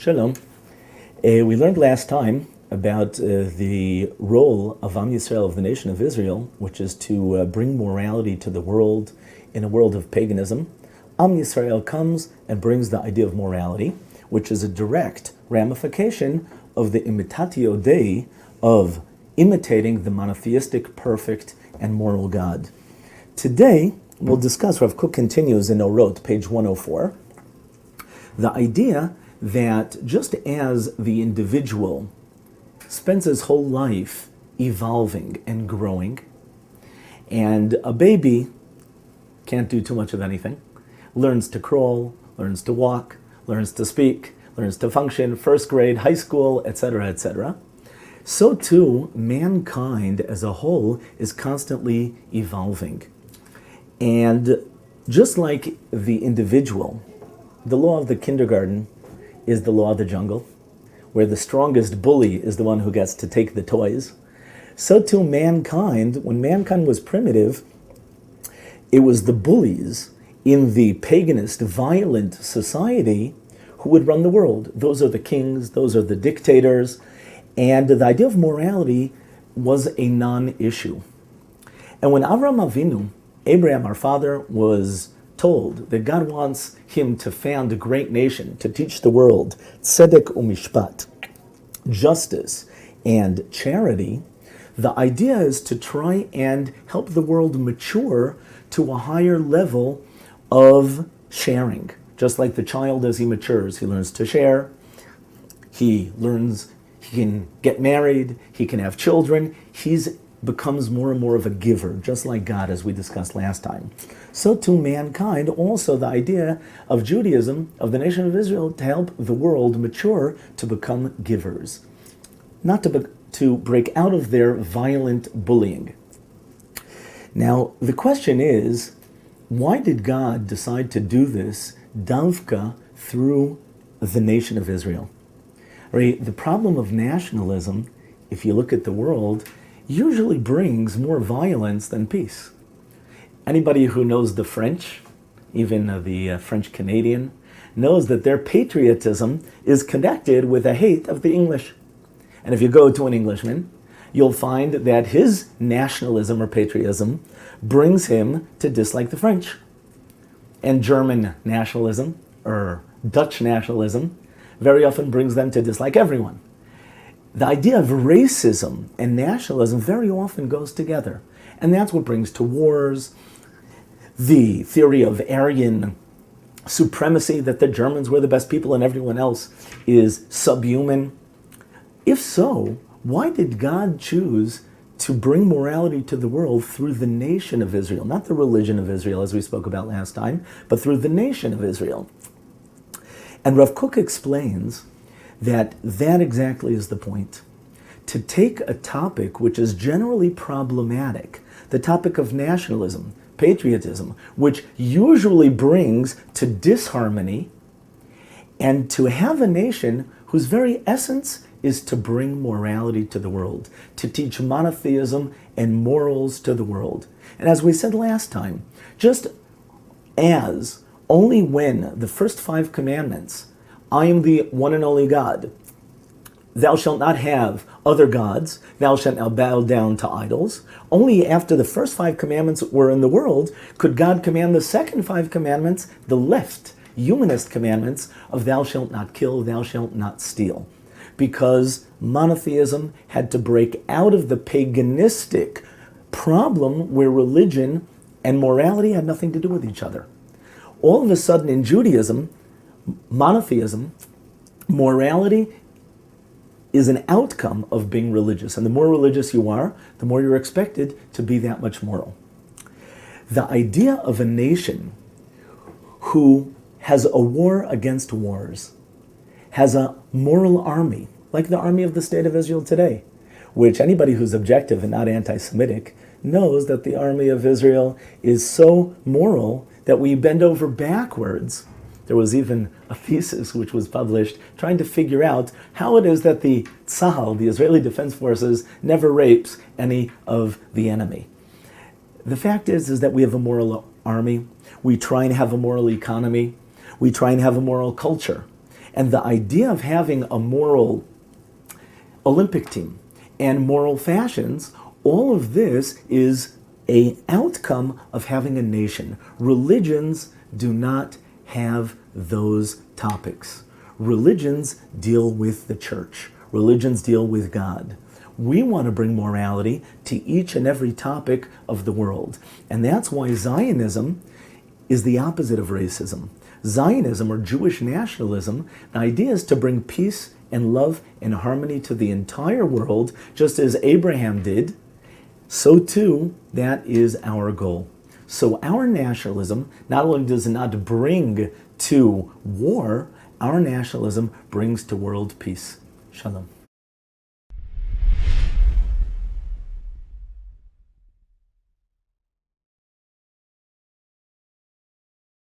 Shalom. We learned last time about the role of Am Yisrael, of the nation of Israel, which is to bring morality to the world in a world of paganism. Am Yisrael comes and brings the idea of morality, which is a direct ramification of the imitatio Dei, of imitating the monotheistic, perfect, and moral God. Today, we'll discuss, Rav Kook continues in Orot, page 104, the idea that just as the individual spends his whole life evolving and growing, and a baby can't do too much of anything, learns to crawl, learns to walk, learns to speak, learns to function, first grade, high school, etc., etc., so too mankind as a whole is constantly evolving. And just like the individual, the law of the kindergarten is the law of the jungle, where the strongest bully is the one who gets to take the toys. So too mankind, when mankind was primitive, it was the bullies in the paganist, violent society who would run the world. Those are the kings, those are the dictators, and the idea of morality was a non-issue. And when Avraham Avinu, Abraham, our father, was told that God wants him to found a great nation, to teach the world tzedek umishpat, justice and charity, the idea is to try and help the world mature to a higher level of sharing. Just like the child, as he matures, he learns to share, he learns he can get married, he can have children, becomes more and more of a giver, just like God, as we discussed last time. So too mankind, also the idea of Judaism, of the nation of Israel, to help the world mature to become givers, not to break out of their violent bullying. Now, the question is, why did God decide to do this davka through the nation of Israel? Right? The problem of nationalism, if you look at the world, usually brings more violence than peace. Anybody who knows the French, even the French Canadian, knows that their patriotism is connected with a hate of the English. And if you go to an Englishman, you'll find that his nationalism or patriotism brings him to dislike the French. And German nationalism or Dutch nationalism very often brings them to dislike everyone. The idea of racism and nationalism very often goes together. And that's what brings to wars. The theory of Aryan supremacy, that the Germans were the best people and everyone else is subhuman. If so, why did God choose to bring morality to the world through the nation of Israel? Not the religion of Israel, as we spoke about last time, but through the nation of Israel. And Rav Kook explains that exactly is the point. To take a topic which is generally problematic, the topic of nationalism, patriotism, which usually brings to disharmony, and to have a nation whose very essence is to bring morality to the world, to teach monotheism and morals to the world. And as we said last time, just as only when the first 5 commandments, I am the one and only God, thou shalt not have other gods, thou shalt not bow down to idols. Only after the first 5 commandments were in the world could God command the second 5 commandments, the left, humanist commandments of thou shalt not kill, thou shalt not steal. Because monotheism had to break out of the paganistic problem where religion and morality had nothing to do with each other. All of a sudden in Judaism, monotheism, morality is an outcome of being religious. And the more religious you are, the more you're expected to be that much moral. The idea of a nation who has a war against wars, has a moral army, like the army of the state of Israel today, which anybody who's objective and not anti-Semitic knows that the army of Israel is so moral that we bend over backwards. There was even a thesis which was published trying to figure out how it is that the Tzahal, the Israeli Defense Forces, never rapes any of the enemy. The fact is that we have a moral army. We try and have a moral economy. We try and have a moral culture. And the idea of having a moral Olympic team and moral fashions, all of this is an outcome of having a nation. Religions do not have those topics. Religions deal with the church. Religions deal with God. We want to bring morality to each and every topic of the world. And that's why Zionism is the opposite of racism. Zionism, or Jewish nationalism, the idea is to bring peace and love and harmony to the entire world, just as Abraham did. So too, that is our goal. So our nationalism not only does not bring to war, our nationalism brings to world peace. Shalom.